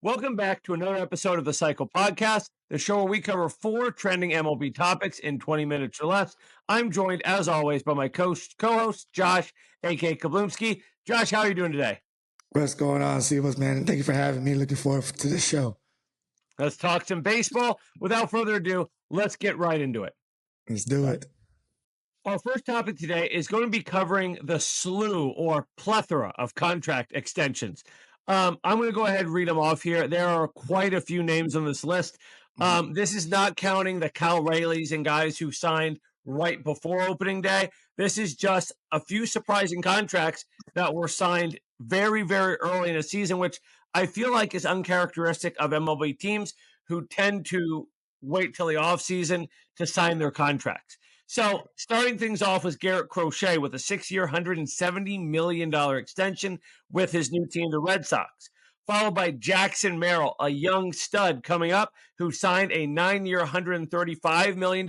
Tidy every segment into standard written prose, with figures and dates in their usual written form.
Welcome back to another episode of the Cycle Podcast, the show where we cover 4 trending MLB topics in 20 minutes or less. I'm joined, as always, by my co-host, Josh, a.k.a. Kablumski. Josh, how are you doing today? What's going on, Sebas, man? Thank you for having me. Looking forward to the show. Let's talk some baseball. Without further ado, let's get right into it. Let's do it. Our first topic today is going to be covering the slew or plethora of contract extensions. I'm going to go ahead and read them off here. There are quite a few names on this list. This is not counting the Cal Rayleighs and guys who signed right before opening day. This is just a few surprising contracts that were signed very, very early in the season, which I feel like is uncharacteristic of MLB teams who tend to wait till the offseason to sign their contracts. So starting things off was Garrett Crochet with a 6-year, $170 million extension with his new team, the Red Sox, followed by Jackson Merrill, a young stud coming up who signed a 9-year, $135 million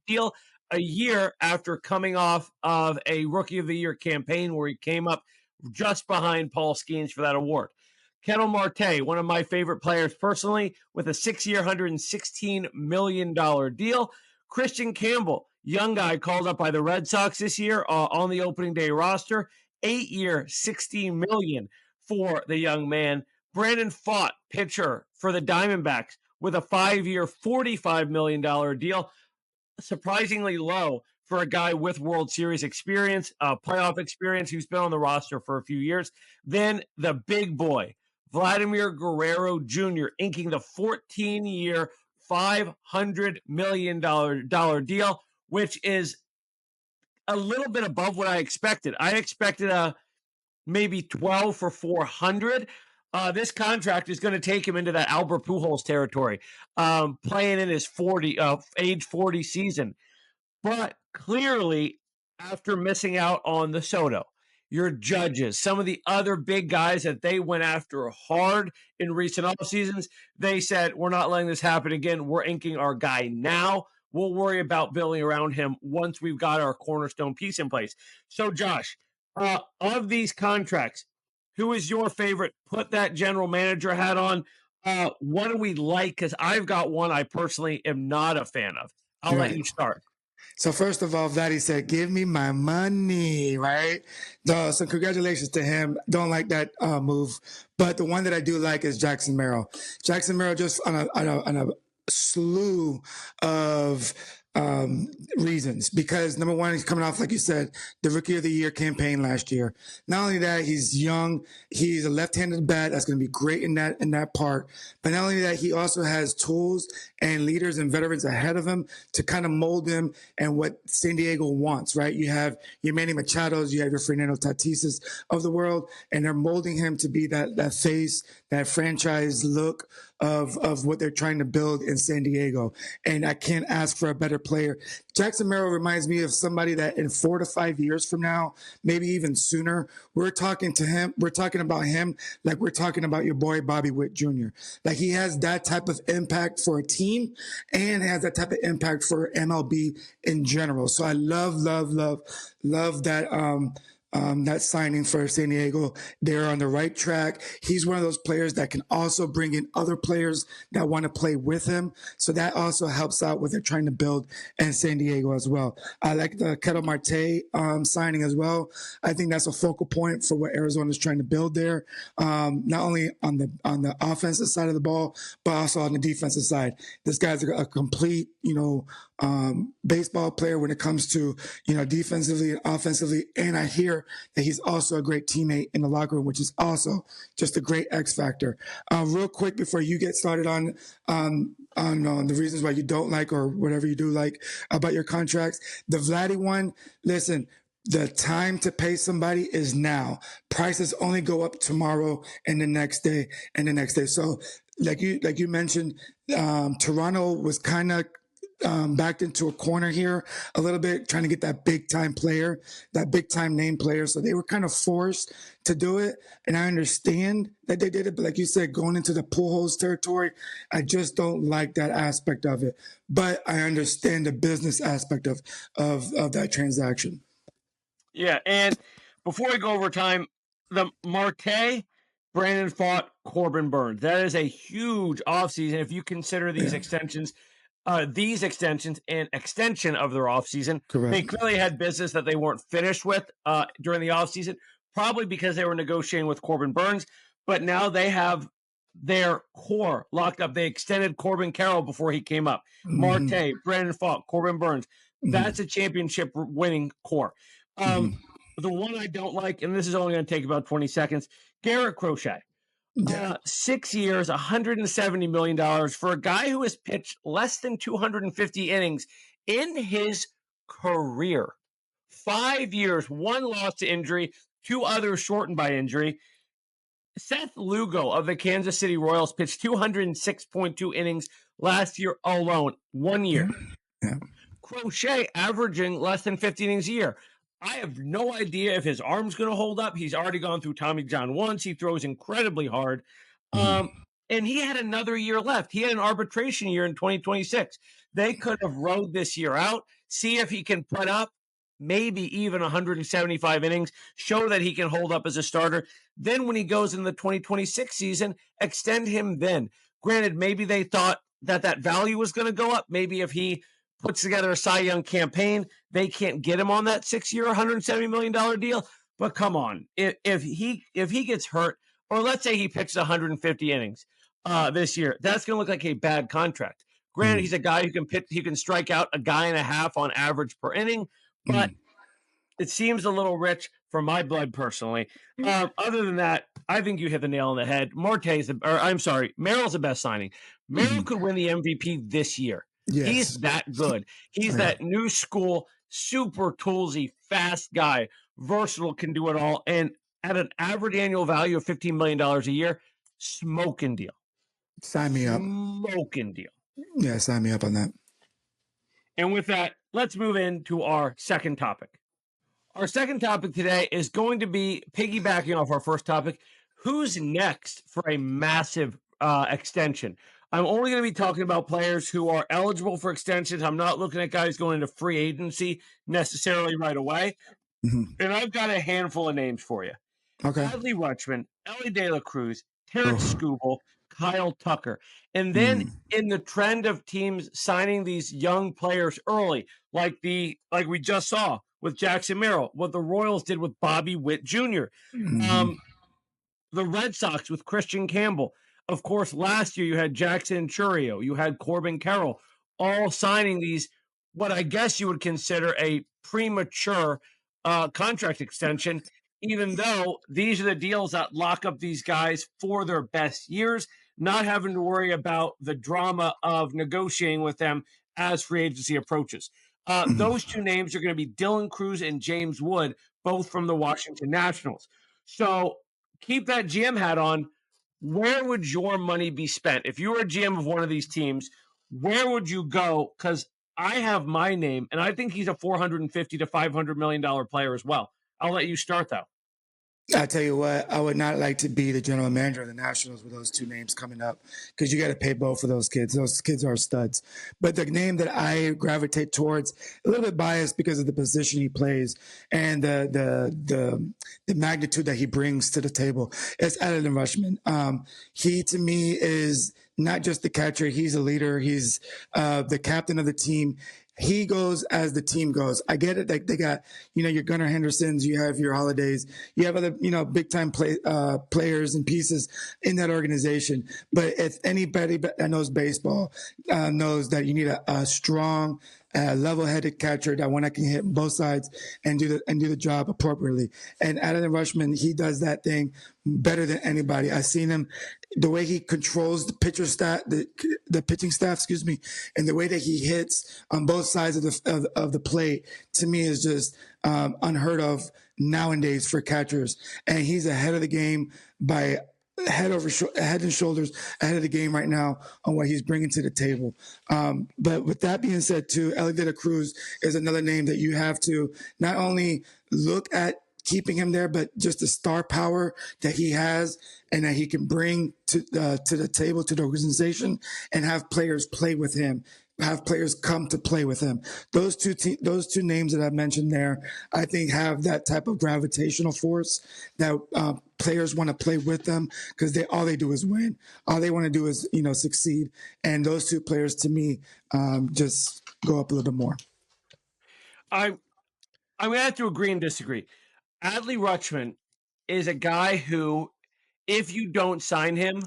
deal a year after coming off of a Rookie of the Year campaign where he came up just behind Paul Skeens for that award. Ketel Marte, one of my favorite players personally, with a 6-year, $116 million deal. Christian Campbell, young guy called up by the Red Sox this year on the opening day roster, 8-year, $16 million for the young man. Brandon Pfaadt, pitcher for the Diamondbacks, with a 5-year, $45 million deal. Surprisingly low for a guy with World Series experience, playoff experience, who's been on the roster for a few years. Then the big boy, Vladimir Guerrero Jr., inking the 14-year, $500 million deal, which is a little bit above what I expected. I expected maybe 12 for 400. This contract is going to take him into that Albert Pujols territory, playing in his age 40 season. But clearly, after missing out on the Soto, your Judges, some of the other big guys that they went after hard in recent off seasons, they said, we're not letting this happen again. We're inking our guy now. We'll worry about building around him once we've got our cornerstone piece in place. So, Josh, of these contracts, who is your favorite? Put that general manager hat on. What do we like? Because I've got one I personally am not a fan of. I'll let you start. So first of all, Vladdy said, give me my money, right? So congratulations to him. Don't like that move. But the one that I do like is Jackson Merrill. Jackson Merrill just on a slew of reasons, because number one, he's coming off, like you said, the Rookie of the Year campaign last year. Not only that, he's young, he's a left-handed bat that's going to be great in that part. But not only that, he also has tools and leaders and veterans ahead of him to kind of mold him and what San Diego wants, right? You have your Manny Machados, you have your Fernando Tatises of the world, and they're molding him to be that face, that franchise look of what they're trying to build in San Diego. And I can't ask for a better player. Jackson Merrill reminds me of somebody that in 4 to 5 years from now, maybe even sooner, we're talking about him like we're talking about your boy Bobby Witt Jr. Like he has that type of impact for a team and has that type of impact for MLB in general. So I love that that signing for San Diego. They're on the right track. He's one of those players that can also bring in other players that want to play with him. So that also helps out what they're trying to build in San Diego as well. I like the Ketel Marte signing as well. I think that's a focal point for what Arizona is trying to build there. Not only on the offensive side of the ball, but also on the defensive side. This guy's a complete, baseball player when it comes to, defensively and offensively. And I hear that he's also a great teammate in the locker room, which is also just a great X factor. Real quick before you get started on the reasons why you don't like or whatever you do like about your contracts, the Vladdy one, listen, the time to pay somebody is now. Prices only go up tomorrow and the next day and the next day. So like you mentioned, Toronto was kind of backed into a corner here a little bit, trying to get that big time player, that big time name player. So they were kind of forced to do it. And I understand that they did it. But like you said, going into the Pujols territory, I just don't like that aspect of it. But I understand the business aspect of that transaction. Yeah. And before we go over time, the Marte, Brandon Fought, Corbin Burns. That is a huge offseason if you consider these extensions an extension of their offseason. Correct. They clearly had business that they weren't finished with during the offseason, probably because they were negotiating with Corbin Burns, but now they have their core locked up. They extended Corbin Carroll before he came up. Marte, Brandon Fought, Corbin Burns. That's a championship winning core. The one I don't like, and this is only going to take about 20 seconds, Garrett Crochet. 6 years, $170 million for a guy who has pitched less than 250 innings in his career. 5 years, one loss to injury, two others shortened by injury. Seth Lugo of the Kansas City Royals pitched 206.2 innings last year alone, 1 year. Yeah. Crochet averaging less than 50 innings a year. I have no idea if his arm's going to hold up. He's already gone through Tommy John once. He throws incredibly hard. And he had another year left. He had an arbitration year in 2026. They could have rode this year out, see if he can put up maybe even 175 innings, show that he can hold up as a starter. Then when he goes in the 2026 season, extend him then. Granted, maybe they thought that value was going to go up. Maybe if he puts together a Cy Young campaign, they can't get him on that 6 year, $170 million deal. But come on, if he gets hurt, or let's say he pitches 150 innings this year, that's going to look like a bad contract. Granted, he's a guy who can strike out a guy and a half on average per inning, but it seems a little rich for my blood personally. Other than that, I think you hit the nail on the head. Merrill's the best signing. Merrill could win the MVP this year. Yes. He's that good. He's that new school, super toolsy, fast guy, versatile, can do it all. And at an average annual value of $15 million a year, smoking deal. Sign me up. Smoking deal. Yeah, sign me up on that. And with that, let's move into our second topic. Our second topic today is going to be piggybacking off our first topic. Who's next for a massive extension? I'm only going to be talking about players who are eligible for extensions. I'm not looking at guys going into free agency necessarily right away. And I've got a handful of names for you. Okay. Adley Rutschman, Ellie De La Cruz, Terrence Skubal, Kyle Tucker. And then in the trend of teams signing these young players early, like we just saw with Jackson Merrill, what the Royals did with Bobby Witt Jr., the Red Sox with Christian Campbell. Of course, last year you had Jackson Churio, you had Corbin Carroll, all signing these, what I guess you would consider a premature contract extension, even though these are the deals that lock up these guys for their best years, not having to worry about the drama of negotiating with them as free agency approaches. Those two names are going to be Dylan Cruz and James Wood, both from the Washington Nationals. So keep that GM hat on. Where would your money be spent? If you were a GM of one of these teams, where would you go? Because I have my name, and I think he's a $450 to $500 million player as well. I'll let you start, though. I tell you what, I would not like to be the general manager of the Nationals with those two names coming up, because you got to pay both of those kids. Those kids are studs. But the name that I gravitate towards, a little bit biased because of the position he plays and the magnitude that he brings to the table, is Adley Rutschman. He, to me, is not just the catcher. He's a leader. He's the captain of the team. He goes as the team goes. I get it. Like they got, your Gunnar Hendersons, you have your Holidays, you have other, big time players and pieces in that organization. But if anybody that knows baseball knows that you need a strong, level-headed catcher, that one that can hit both sides and do the job appropriately. And Adley Rutschman, he does that thing better than anybody. I've seen him, the way he controls the pitcher staff, the pitching staff, and the way that he hits on both sides of the plate, to me is just unheard of nowadays for catchers. And he's ahead of the game by head and shoulders ahead of the game right now on what he's bringing to the table. But with that being said, too, Ellie De La Cruz is another name that you have to not only look at keeping him there, but just the star power that he has and that he can bring to the table, to the organization, and have players play with him. have players come to play with him. Those two names that I mentioned there, I think have that type of gravitational force that players want to play with them because all they do is win. All they want to do is succeed. And those two players to me just go up a little bit more. I'm going to have to agree and disagree. Adley Rutschman is a guy who, if you don't sign him,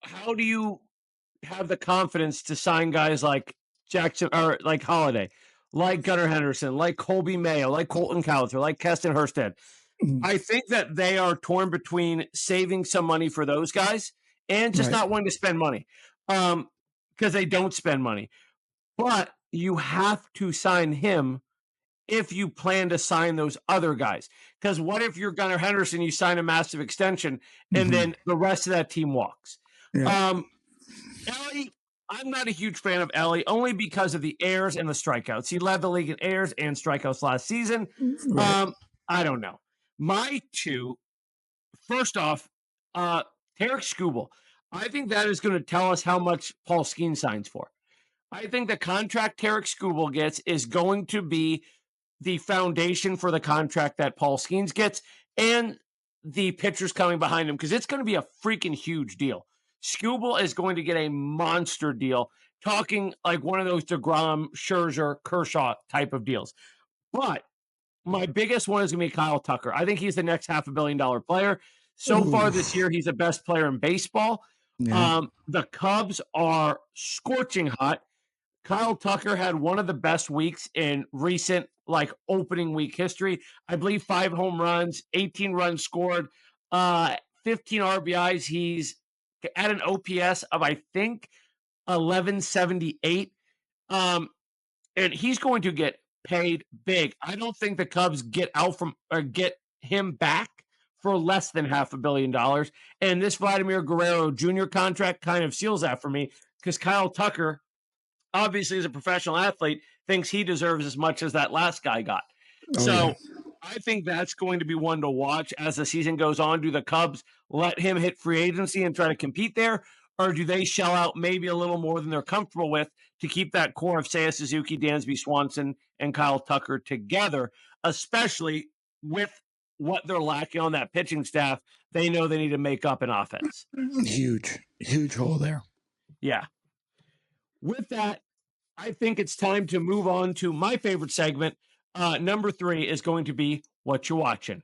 how do you have the confidence to sign guys like Jackson or like Holiday, like Gunnar Henderson, like Colby Mayo, like Colton Cowser, like Keston Herstead? I think that they are torn between saving some money for those guys and just not wanting to spend money because they don't spend money. But you have to sign him if you plan to sign those other guys. Because what if you're Gunnar Henderson, you sign a massive extension, and then the rest of that team walks? Yeah. Ellie, I'm not a huge fan of Ellie, only because of the errors and the strikeouts. He led the league in errors and strikeouts last season. Right. I don't know. My two, first off, Tarek Skubal. I think that is going to tell us how much Paul Skeens signs for. I think the contract Tarek Skubal gets is going to be the foundation for the contract that Paul Skeens gets and the pitchers coming behind him because it's going to be a freaking huge deal. Skubal is going to get a monster deal, talking like one of those DeGrom, Scherzer, Kershaw type of deals. But my biggest one is going to be Kyle Tucker. I think he's the next $500 million player. So far this year, he's the best player in baseball. Yeah. The Cubs are scorching hot. Kyle Tucker had one of the best weeks in recent opening week history. I believe 5 home runs, 18 runs scored, 15 RBIs. He's at an OPS of I think 1178. And he's going to get paid big. I don't think the Cubs get him back for less than $500 million. And this Vladimir Guerrero Jr. contract kind of seals that for me because Kyle Tucker, obviously as a professional athlete, thinks he deserves as much as that last guy got. I think that's going to be one to watch as the season goes on. Do the Cubs let him hit free agency and try to compete there? Or do they shell out maybe a little more than they're comfortable with to keep that core of Seiya Suzuki, Dansby Swanson, and Kyle Tucker together, especially with what they're lacking on that pitching staff? They know they need to make up in offense. Huge hole there. Yeah. With that, I think it's time to move on to my favorite segment. Number 3 is going to be Whatcha Watchin.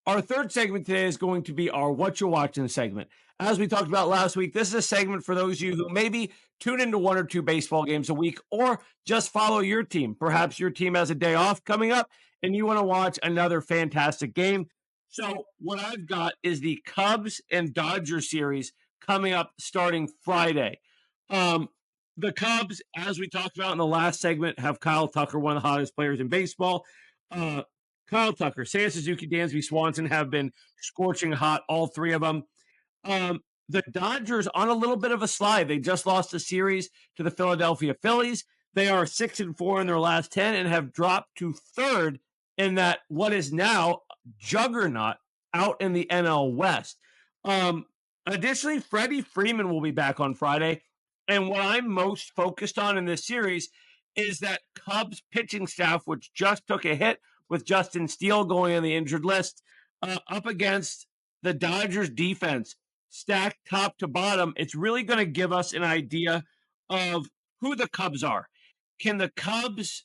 Our third segment today is going to be our Whatcha Watchin segment. As we talked about last week, this is a segment for those of you who maybe tune into 1 or 2 baseball games a week or just follow your team. Perhaps your team has a day off coming up and you want to watch another fantastic game. So what I've got is the Cubs and Dodgers series coming up starting Friday. The Cubs, as we talked about in the last segment, have Kyle Tucker, one of the hottest players in baseball. Kyle Tucker, Seiya Suzuki, Dansby Swanson have been scorching hot, all 3 of them. The Dodgers on a little bit of a slide. They just lost a series to the Philadelphia Phillies. They are 6-4 in their last 10 and have dropped to 3rd in that what is now juggernaut out in the NL West. Additionally, Freddie Freeman will be back on Friday. And what I'm most focused on in this series is that Cubs pitching staff, which just took a hit with Justin Steele going on the injured list, up against the Dodgers defense, stacked top to bottom. It's really going to give us an idea of who the Cubs are. Can the Cubs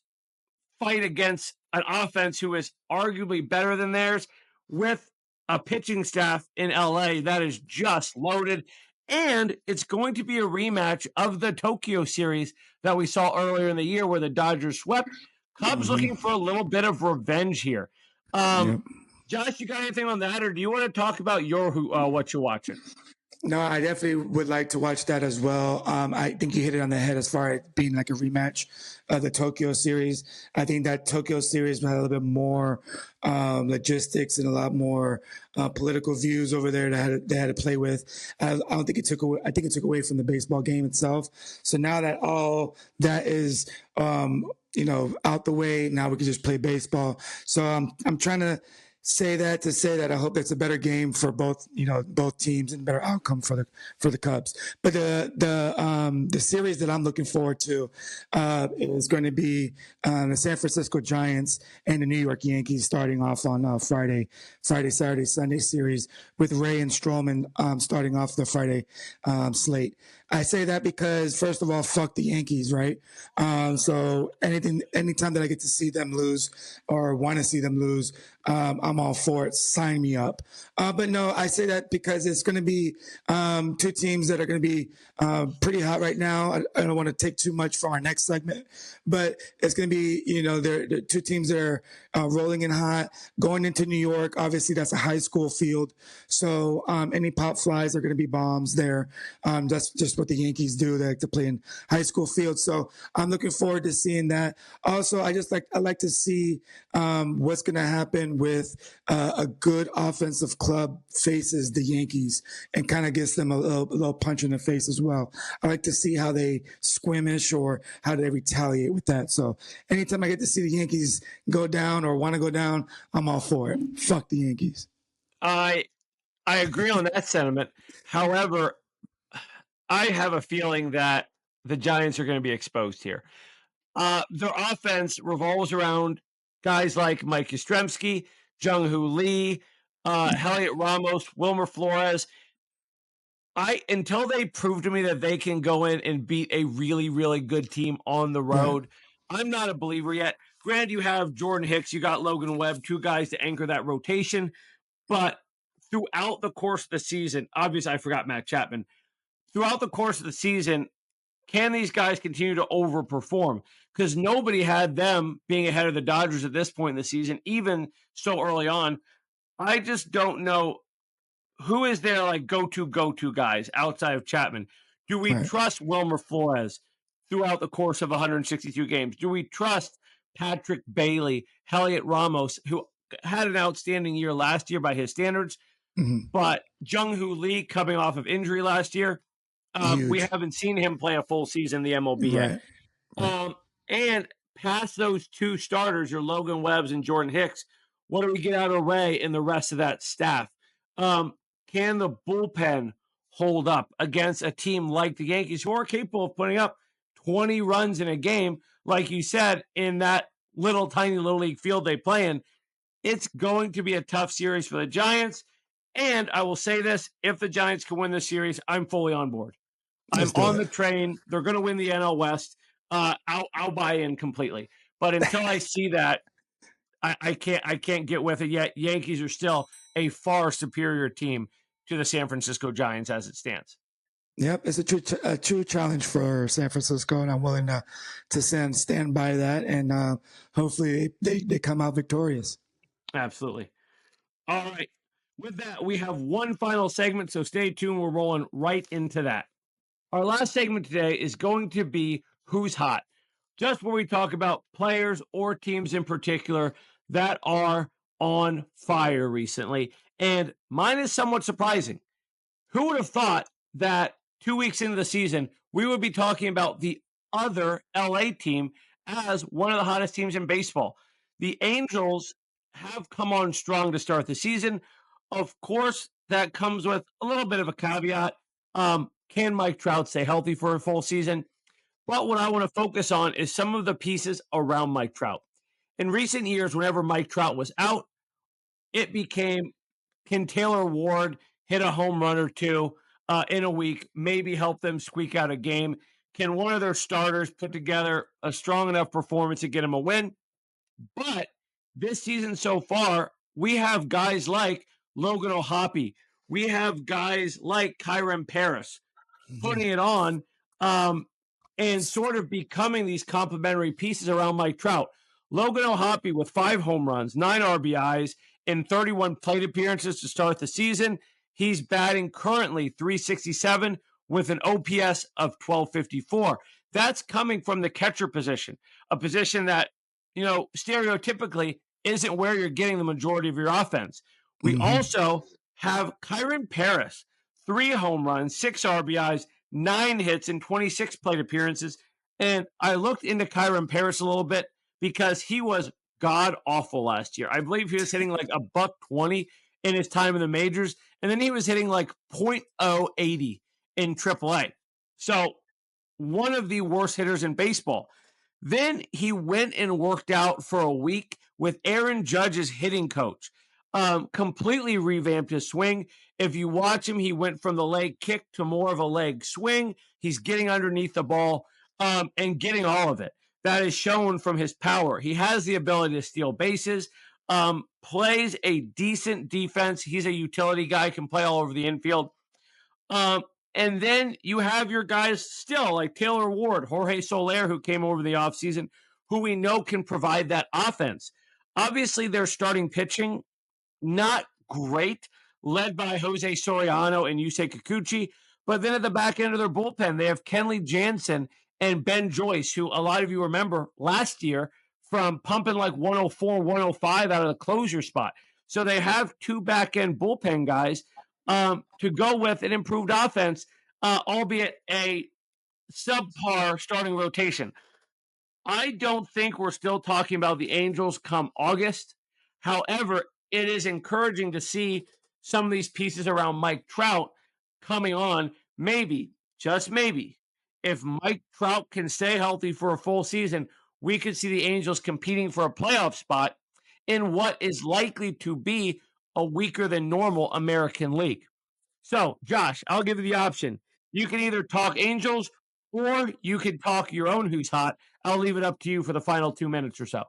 fight against an offense who is arguably better than theirs with a pitching staff in LA that is just loaded? And it's going to be a rematch of the Tokyo series that we saw earlier in the year where the Dodgers swept. Cubs looking for a little bit of revenge here. Josh, you got anything on that, or do you want to talk about your what you're watching? No, I definitely would like to watch that as well. I think you hit it on the head as far as being like a rematch of the Tokyo series. I think that Tokyo series had a little bit more logistics and a lot more political views over there that they had to play with. I don't think it took away. I think it took away from the baseball game itself. So now that all that is out the way, now we can just play baseball. So I'm trying to say that to say that I hope it's a better game for both teams and better outcome for the Cubs. But the series that I'm looking forward to is going to be the San Francisco Giants and the New York Yankees starting off on Friday, Saturday, Sunday series with Ray and Stroman starting off the Friday slate. I say that because, first of all, fuck the Yankees, right? So anytime that I get to see them lose or want to see them lose, I'm all for it. Sign me up. But no, I say that because it's going to be two teams that are going to be pretty hot right now. I don't want to take too much from our next segment, but it's going to be, they're two teams that are rolling in hot, going into New York. Obviously, that's a high school field. So any pop flies are going to be bombs there. That's just what the Yankees do. They like to play in high school fields. So I'm looking forward to seeing that. Also, I like to see what's going to happen with a good offensive club faces the Yankees and kind of gets them a little punch in the face as well. I like to see how they squimish or how they retaliate with that. So anytime I get to see the Yankees go down or want to go down, I'm all for it. Fuck the Yankees. I agree on that sentiment. However, I have a feeling that the Giants are going to be exposed here. Their offense revolves around guys like Mike Yastrzemski, Jung-Hoo Lee, Heliot Ramos, Wilmer Flores. Until they prove to me that they can go in and beat a really, really good team on the road, I'm not a believer yet. Granted, you have Jordan Hicks, you got Logan Webb, two guys to anchor that rotation. But throughout the course of the season, obviously I forgot Matt Chapman. Throughout the course of the season, can these guys continue to overperform? Because nobody had them being ahead of the Dodgers at this point in the season, even so early on. I just don't know who is their like go-to guys outside of Chapman. Do we trust Wilmer Flores throughout the course of 162 games? Do we trust Patrick Bailey, Heliot Ramos, who had an outstanding year last year by his standards, but Jung-Hoo Lee coming off of injury last year, we haven't seen him play a full season in the MLB yet. And past those two starters, your Logan Webbs and Jordan Hicks, what do we get out of Ray and the rest of that staff? Can the bullpen hold up against a team like the Yankees who are capable of putting up 20 runs in a game, like you said, in that tiny little league field they play in? It's going to be a tough series for the Giants. And I will say this, if the Giants can win this series, I'm fully on board. I'm on the train. They're going to win the NL West. I'll buy in completely. But until I see that, I can't get with it yet. Yankees are still a far superior team to the San Francisco Giants as it stands. Yep, it's a true challenge for San Francisco, and I'm willing to stand by that, and hopefully they come out victorious. Absolutely. All right. With that, we have one final segment, so stay tuned. We're rolling right into that. Our last segment today is going to be Who's Hot, just where we talk about players or teams in particular that are on fire recently. And mine is somewhat surprising. Who would have thought that 2 weeks into the season, we would be talking about the other LA team as one of the hottest teams in baseball? The Angels have come on strong to start the season. Of course, that comes with a little bit of a caveat. Can Mike Trout stay healthy for a full season? But what I want to focus on is some of the pieces around Mike Trout. In recent years, whenever Mike Trout was out, it became, can Taylor Ward hit a home run or two in a week, maybe help them squeak out a game? Can one of their starters put together a strong enough performance to get him a win? But this season so far, we have guys like Logan O'Hoppe. We have guys like Kyron Paris putting it on and sort of becoming these complementary pieces around Mike Trout. Logan O'Hoppe with 5 home runs, 9 RBIs, and 31 plate appearances to start the season. He's batting currently .367 with an OPS of 1254. That's coming from the catcher position, a position that, stereotypically isn't where you're getting the majority of your offense. We also have Kyron Paris, 3 home runs, 6 RBIs, 9 hits, and 26 plate appearances. And I looked into Kyron Paris a little bit because he was god awful last year. I believe he was hitting like a buck 20 in his time in the majors, and then he was hitting like .080 in AAA. So one of the worst hitters in baseball. Then he went and worked out for a week with Aaron Judge's hitting coach. Completely revamped his swing. If you watch him, he went from the leg kick to more of a leg swing. He's getting underneath the ball and getting all of it. That is shown from his power. He has the ability to steal bases, plays a decent defense. He's a utility guy, can play all over the infield. And then you have your guys still like Taylor Ward, Jorge Soler, who came over the offseason, who we know can provide that offense. Obviously, their starting pitching, not great, led by Jose Soriano and Yusei Kikuchi. But then at the back end of their bullpen, they have Kenley Jansen and Ben Joyce, who a lot of you remember last year from pumping like 104, 105 out of the closer spot. So they have two back end bullpen guys to go with an improved offense, albeit a subpar starting rotation. I don't think we're still talking about the Angels come August. However, it is encouraging to see some of these pieces around Mike Trout coming on. Maybe, just maybe, if Mike Trout can stay healthy for a full season, we could see the Angels competing for a playoff spot in what is likely to be a weaker than normal American League. So, Josh, I'll give you the option. You can either talk Angels or you can talk your own who's hot. I'll leave it up to you for the final 2 minutes or so.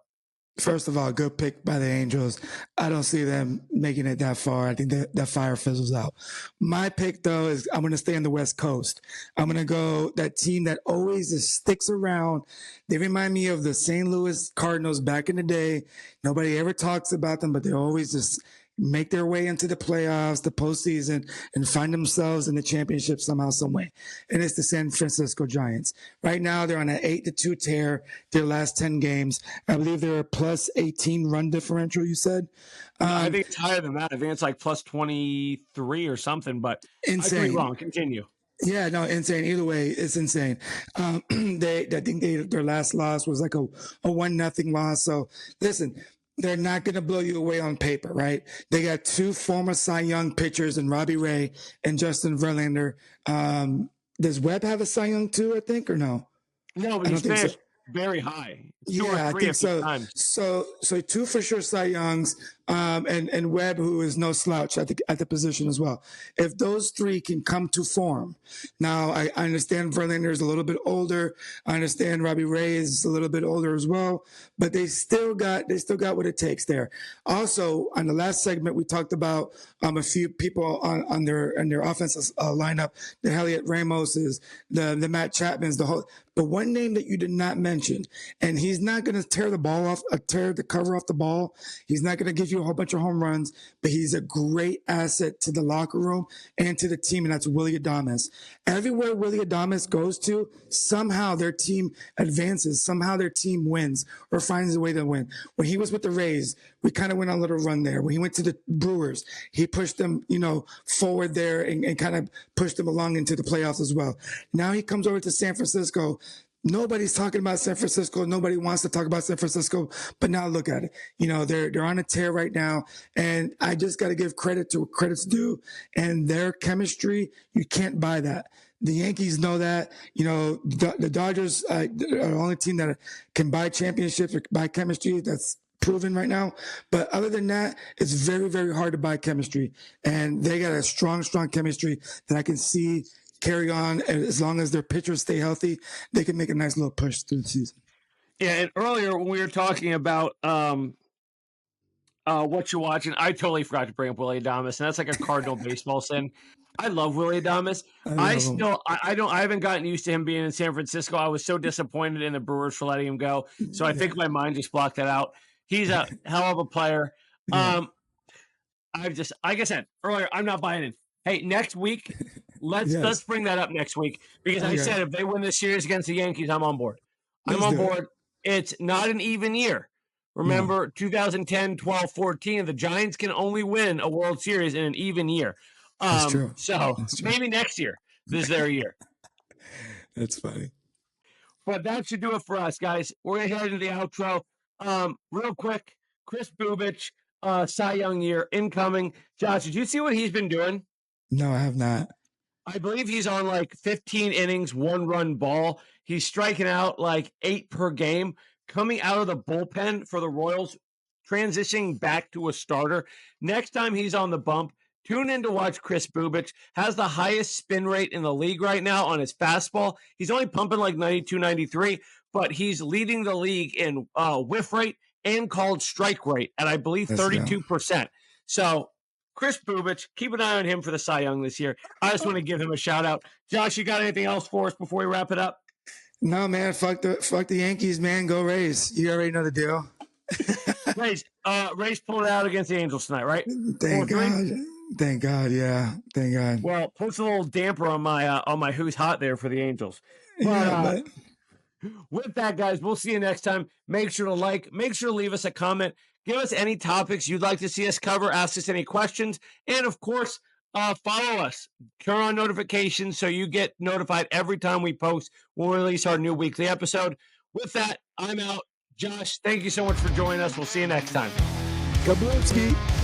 First of all, good pick by the Angels. I don't see them making it that far. I think that fire fizzles out. My pick, though, is I'm going to stay on the West Coast. I'm going to go that team that always just sticks around. They remind me of the St. Louis Cardinals back in the day. Nobody ever talks about them, but they always just make their way into the playoffs, the postseason, and find themselves in the championship somehow, some way. And it's the San Francisco Giants. Right now, they're on an 8-2 tear. Their last 10 games, I believe they're a plus 18 run differential. You said? I think it's higher than that. I think it's like plus 23 or something. But insane. I could be wrong. Continue. Yeah, no, insane. Either way, it's insane. I think their last loss was like a 1-0 loss. So listen. They're not going to blow you away on paper, right? They got two former Cy Young pitchers in Robbie Ray and Justin Verlander. Does Webb have a Cy Young too, I think, or no? No, but he's finished very high. I think so. So two for sure Cy Youngs, and Webb, who is no slouch at the position as well. If those three can come to form, now I understand Verlander is a little bit older. I understand Robbie Ray is a little bit older as well, but they still got what it takes there. Also, on the last segment, we talked about a few people on their offensive lineup: the Elliot Ramoses, the Matt Chapmans, the whole. But one name that you did not mention, and he's not going to tear the cover off the ball. He's not going to give you a whole bunch of home runs, but he's a great asset to the locker room and to the team, and that's Willy Adames. Everywhere Willy Adames goes to, somehow their team advances, somehow their team wins or finds a way to win. When he was with the Rays, we kind of went on a little run there. When he went to the Brewers, he pushed them, forward there and kind of pushed them along into the playoffs as well. Now he comes over to San Francisco. Nobody's talking about San Francisco. Nobody wants to talk about San Francisco. But now look at it. They're on a tear right now. And I just got to give credit to credit's due. And their chemistry, you can't buy that. The Yankees know that. The Dodgers are the only team that can buy championships or buy chemistry. That's proven right now. But other than that, it's very, very hard to buy chemistry. And they got a strong, strong chemistry that I can see carry on. And as long as their pitchers stay healthy, they can make a nice little push through the season. Yeah, and earlier when we were talking about Whatcha Watchin, I totally forgot to bring up Willy Adames, and that's like a Cardinal baseball sin. I love Willy Adames. I haven't gotten used to him being in San Francisco. I was so disappointed in the Brewers for letting him go. So I think my mind just blocked that out. He's a hell of a player. Like I said earlier, I'm not buying it. Hey, next week, let's bring that up next week, because I said if they win this series against the Yankees, I'm on board. I'm on board. It's not an even year. Remember, 2010, 12, 14, the Giants can only win a World Series in an even year. That's true. So maybe next year, this is their year. That's funny. But that should do it for us, guys. We're going to head into the outro. Real quick, Chris Bubich, Cy Young year incoming. Josh, did you see what he's been doing? No, I have not. I believe he's on like 15 innings, 1-run ball. He's striking out like 8 per game, coming out of the bullpen for the Royals, transitioning back to a starter. Next time he's on the bump, tune in to watch Chris Bubich. Has the highest spin rate in the league right now on his fastball. He's only pumping like 92, 93, but he's leading the league in whiff rate and called strike rate at, I believe, 32%. So Chris Bubich, keep an eye on him for the Cy Young this year. I just want to give him a shout out. Josh, you got anything else for us before we wrap it up? No, man. Fuck the Yankees, man. Go Rays. You already know the deal. Rays pulled out against the Angels tonight, right? Thank God. Thank God. Yeah. Thank God. Well, puts a little damper on my who's hot there for the Angels. But with that, guys, we'll see you next time. Make sure to make sure to leave us a comment. Give us any topics you'd like to see us cover. Ask us any questions. And, of course, follow us. Turn on notifications so you get notified every time we post when we release our new weekly episode. With that, I'm out. Josh, thank you so much for joining us. We'll see you next time. Kablowski.